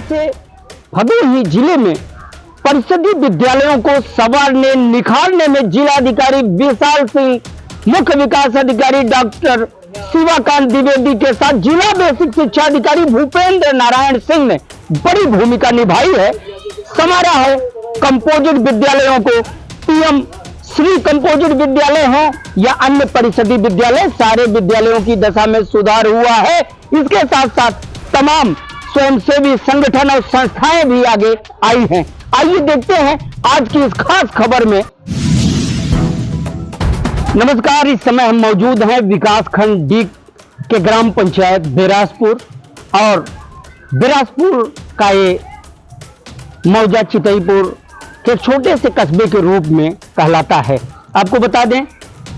ऐसे भदोही जिले में परिषदीय विद्यालयों को संवारने निखारने में जिलाधिकारी विशाल सिंह, मुख्य विकास अधिकारी डॉक्टर शिवाकांत द्विवेदी के साथ जिला बेसिक शिक्षा अधिकारी भूपेंद्र नारायण सिंह ने बड़ी भूमिका निभाई है। समारा है कंपोजिट विद्यालयों को, पीएम श्री कंपोजिट विद्यालय हो या अन्य परिषदीय विद्यालय, सारे विद्यालयों की दशा में सुधार हुआ है। इसके साथ साथ तमाम स्वयंसेवी संगठन और संस्थाएं भी आगे आई हैं। आइए देखते हैं आज की इस खास खबर में। नमस्कार, इस समय हम मौजूद हैं विकास खंड डी के ग्राम पंचायत बेरासपुर, और बेरासपुर का ये मौजा चितईपुर के छोटे से कस्बे के रूप में कहलाता है। आपको बता दें,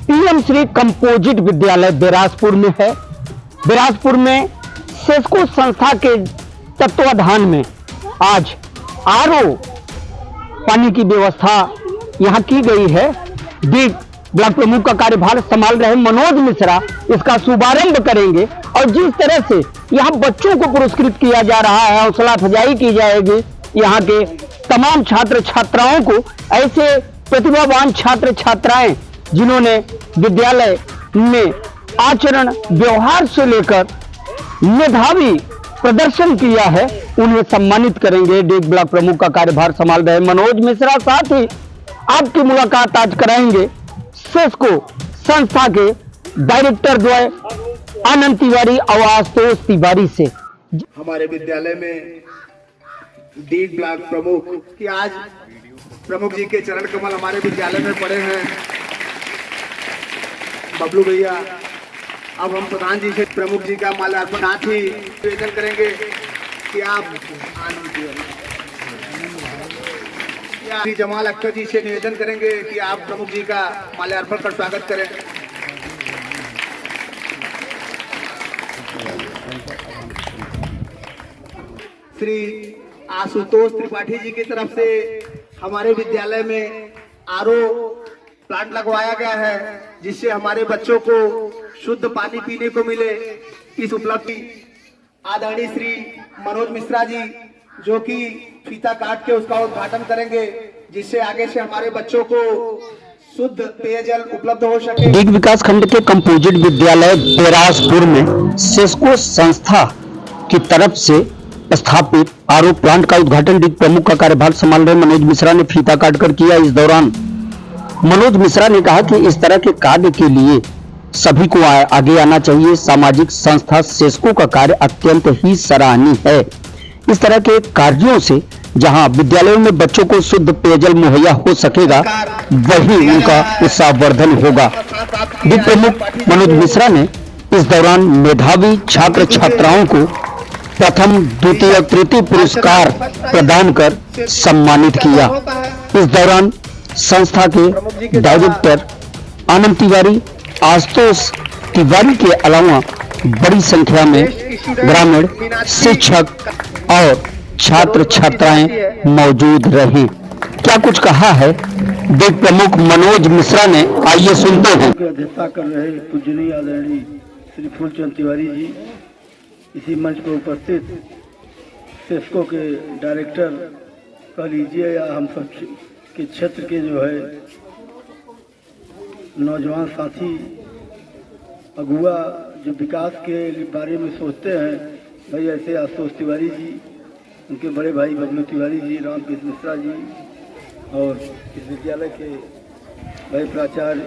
पीएम श्री कंपोजिट विद्यालय बेरासपुर में है। बेरासपुर में सेस्को संस्था के तत्वाधान में आज आरओ पानी की व्यवस्था यहां की गई है। डी ब्लॉक प्रमुख का कार्यभार संभाल रहे मनोज मिश्रा इसका शुभारंभ करेंगे, और जिस तरह से यहां बच्चों को पुरस्कृत किया जा रहा है, हौसला अफजाई की जाएगी यहां के तमाम छात्र छात्राओं को, ऐसे प्रतिभावान छात्र छात्राएं जिन्होंने विद्यालय में आचरण व्यवहार से लेकर मेधावी प्रदर्शन किया है, उन्हें सम्मानित करेंगे। डी ब्लॉक प्रमुख का कार्यभार संभाल रहे मनोज मिश्रा। साथ ही आपकी मुलाकात आज कराएंगे सेस्को संस्था के डायरेक्टर द्वय आनंद तिवारी और आशुतोष तिवारी से। हमारे विद्यालय में डी ब्लॉक प्रमुख की आज प्रमुख जी के चरण कमल हमारे विद्यालय में पड़े हैं। बबलू भैया, अब हम प्रधान जी से प्रमुख जी का माल्यार्पण साथ ही निवेदन करेंगे कि आप जमाल अख्तर जी से निवेदन करेंगे कि आप प्रमुख जी का माल्यार्पण कर स्वागत करें। श्री आशुतोष त्रिपाठी जी की तरफ से हमारे विद्यालय में आरओ प्लांट लगवाया गया है, जिससे हमारे बच्चों को शुद्ध पानी पीने को मिले। इस उपलब्धि आदरणीय श्री मनोज मिश्रा जी जो कि फीता काट के उसका उद्घाटन करेंगे, जिससे आगे से हमारे बच्चों को शुद्ध पेयजल उपलब्ध हो सके। डी विकास खंड के कंपोजिट विद्यालय बेरासपुर में सेस्को संस्था की तरफ से स्थापित आरओ प्लांट का उद्घाटन डी प्रमुख का कार्यभार संभाल रहे मनोज मिश्रा ने फीता काटकर किया। इस दौरान मनोज मिश्रा ने कहा कि इस तरह के कार्य के लिए सभी को आगे आना चाहिए। सामाजिक संस्था सेस्को का कार्य अत्यंत ही सराहनीय है। इस तरह के कार्यों से जहां विद्यालयों में बच्चों को शुद्ध पेयजल मुहैया हो सकेगा, वही उनका उत्साहवर्धन होगा। डी प्रमुख मनोज मिश्रा ने इस दौरान मेधावी छात्र छात्राओं को प्रथम, द्वितीय, तृतीय पुरस्कार प्रदान कर सम्मानित किया। इस दौरान संस्था के डायरेक्टर आनंद तिवारी, आशुतोष तिवारी के अलावा बड़ी संख्या में ग्रामीण, शिक्षक और छात्र छात्राएं मौजूद रहे। क्या कुछ कहा है डी प्रमुख मनोज मिश्रा ने, आइए सुनते हैं। अध्यक्षता कर रहे पूजनीय आदरणीय श्री फूलचंद तिवारी जी, इसी मंच पर उपस्थित सेस्को के डायरेक्टर कह लीजिए या हम सब के क्षेत्र के जो है नौजवान साथी अगुआ जो विकास के बारे में सोचते हैं, भाई ऐसे आशुतोष तिवारी जी, उनके बड़े भाई बबलू तिवारी जी, रामकृष्ण मिश्रा जी, और इस विद्यालय के भाई प्राचार्य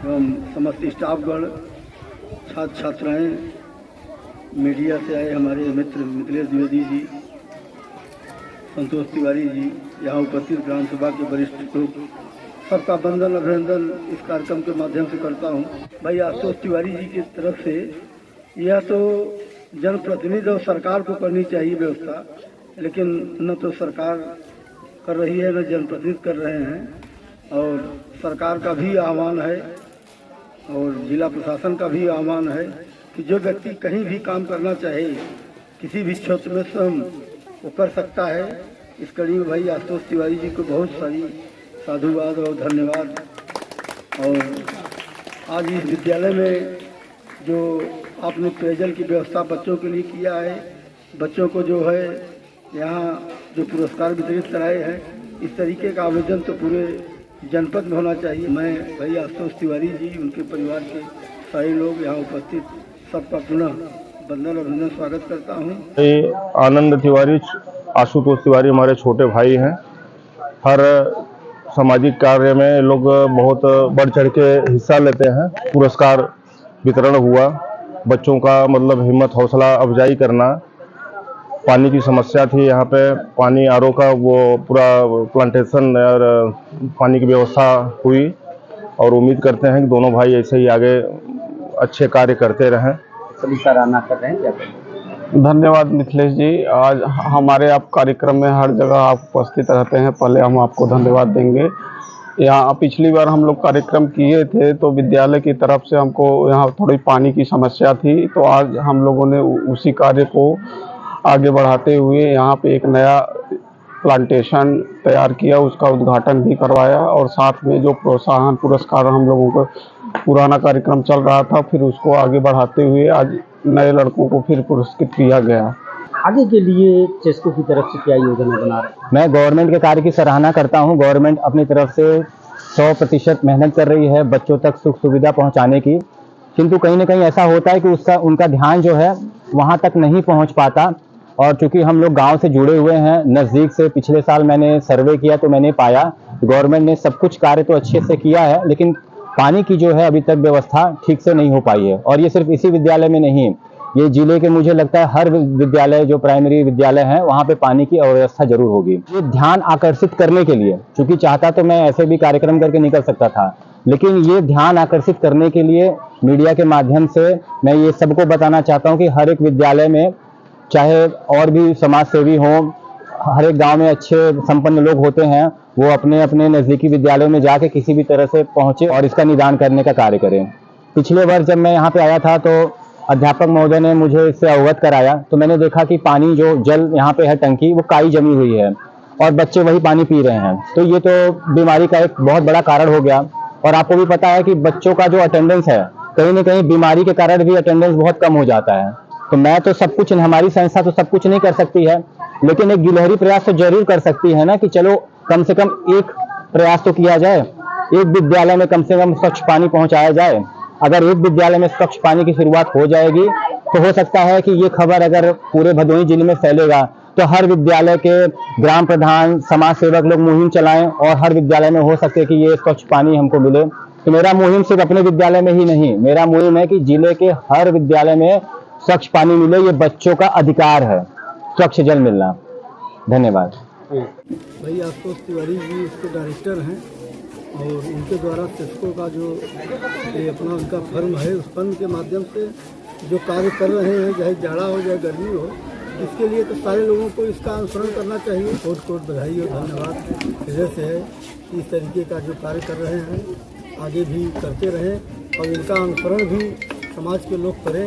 एवं समस्त स्टाफगण, छात्र छात्राएँ, मीडिया से आए हमारे मित्र मिथिलेश द्विवेदी जी, संतोष तिवारी जी, यहाँ उपस्थित ग्राम सभा के वरिष्ठ लोग, सबका वंदन अभिनंदन इस कार्यक्रम के माध्यम से करता हूँ। भाई आशुतोष तिवारी जी की तरफ से यह तो जनप्रतिनिधि और सरकार को करनी चाहिए व्यवस्था, लेकिन न तो सरकार कर रही है न जनप्रतिनिधि कर रहे हैं। और सरकार का भी आह्वान है और जिला प्रशासन का भी आह्वान है कि जो व्यक्ति कहीं भी काम करना चाहे, किसी भी क्षेत्र में स्वयं वो कर सकता है। इस कड़ी में भाई आशुतोष तिवारी जी को बहुत सारी साधुवाद और धन्यवाद। और आज इस विद्यालय में जो आपने पेयजल की व्यवस्था बच्चों के लिए किया है, बच्चों को जो है यहाँ जो पुरस्कार वितरित कराए हैं, इस तरीके का आयोजन तो पूरे जनपद में होना चाहिए। मैं भाई आशुतोष तिवारी जी, उनके परिवार के सारे लोग यहाँ उपस्थित सबका पुनः वंदन और अभिनंदन स्वागत करता हूँ। आनंद तिवारी, आशुतोष तिवारी हमारे छोटे भाई हैं। हर सामाजिक कार्य में लोग बहुत बढ़ चढ़ के हिस्सा लेते हैं। पुरस्कार वितरण हुआ, बच्चों का मतलब हिम्मत हौसला अफजाई करना। पानी की समस्या थी यहाँ पे, पानी आरओ का वो पूरा प्लांटेशन और पानी की व्यवस्था हुई और उम्मीद करते हैं कि दोनों भाई ऐसे ही आगे अच्छे कार्य करते रहें। सभी सराहना कर रहे हैं, क्या करें? धन्यवाद मिथिलेश जी। आज हमारे आप कार्यक्रम में हर जगह आप उपस्थित रहते हैं, पहले हम आपको धन्यवाद देंगे। यहाँ पिछली बार हम लोग कार्यक्रम किए थे तो विद्यालय की तरफ से हमको यहाँ थोड़ी पानी की समस्या थी, तो आज हम लोगों ने उसी कार्य को आगे बढ़ाते हुए यहाँ पे एक नया प्लांटेशन तैयार किया, उसका उद्घाटन भी करवाया और साथ में जो प्रोत्साहन पुरस्कार हम लोगों को पुराना कार्यक्रम चल रहा था, फिर उसको आगे बढ़ाते हुए आज नए लड़कों को फिर पुरस्कृत किया गया। आगे के लिए चेस्को की तरफ से क्या योजना बना रहे हैं? मैं गवर्नमेंट के कार्य की सराहना करता हूं। गवर्नमेंट अपनी तरफ से 100% मेहनत कर रही है बच्चों तक सुख सुविधा पहुंचाने की, किंतु कहीं ना कहीं ऐसा होता है कि उनका ध्यान जो है वहां तक नहीं पहुंच पाता। और चूंकि हम लोग गांव से जुड़े हुए हैं नज़दीक से, पिछले साल मैंने सर्वे किया तो मैंने पाया गवर्नमेंट ने सब कुछ कार्य तो अच्छे से किया है, लेकिन पानी की जो है अभी तक व्यवस्था ठीक से नहीं हो पाई है। और ये सिर्फ इसी विद्यालय में नहीं, ये जिले के मुझे लगता है हर विद्यालय जो प्राइमरी विद्यालय हैं वहाँ पे पानी की अव्यवस्था जरूर होगी। ये ध्यान आकर्षित करने के लिए, क्योंकि चाहता तो मैं ऐसे भी कार्यक्रम करके निकल सकता था, लेकिन ये ध्यान आकर्षित करने के लिए मीडिया के माध्यम से मैं ये सबको बताना चाहता हूँ कि हर एक विद्यालय में, चाहे और भी समाज सेवी हों, हर एक गाँव में अच्छे संपन्न लोग होते हैं, वो अपने अपने नज़दीकी विद्यालयों में जाके किसी भी तरह से पहुँचे और इसका निदान करने का कार्य करें। पिछले वर्ष जब मैं यहाँ पे आया था तो अध्यापक महोदय ने मुझे इससे अवगत कराया, तो मैंने देखा कि पानी जो जल यहाँ पे है टंकी वो काई जमी हुई है और बच्चे वही पानी पी रहे हैं, तो ये तो बीमारी का एक बहुत बड़ा कारण हो गया। और आपको भी पता है कि बच्चों का जो अटेंडेंस है, कहीं ना कहीं बीमारी के कारण भी अटेंडेंस बहुत कम हो जाता है। तो मैं तो सब कुछ, हमारी संस्था तो सब कुछ नहीं कर सकती है, लेकिन एक गिलहरी प्रयास तो जरूर कर सकती है ना, कि चलो कम से कम एक प्रयास तो किया जाए, एक विद्यालय में कम से कम स्वच्छ पानी पहुंचाया जाए। अगर एक विद्यालय में स्वच्छ पानी की शुरुआत हो जाएगी तो हो सकता है कि ये खबर अगर पूरे भदोही जिले में फैलेगा तो हर विद्यालय के ग्राम प्रधान, समाज सेवक लोग मुहिम चलाएं और हर विद्यालय में हो सके कि ये स्वच्छ पानी हमको मिले। तो मेरा मुहिम सिर्फ अपने विद्यालय में ही नहीं, मेरा मुहिम है कि जिले के हर विद्यालय में स्वच्छ पानी मिले। ये बच्चों का अधिकार है, स्वच्छ जल मिलना। धन्यवाद। भाई आशुतोष तिवारी जी इसके डायरेक्टर हैं और उनके द्वारा चेस्को का जो ये अपना उनका फर्म है, उस फर्म के माध्यम से जो कार्य कर रहे हैं, चाहे जाड़ा हो चाहे गर्मी हो, इसके लिए तो सारे लोगों को इसका अनुसरण करना चाहिए। कोट कोट बधाई और धन्यवाद हृदय से है कि इस तरीके का जो कार्य कर रहे हैं आगे भी करते रहें और इनका अनुसरण भी समाज के लोग करें।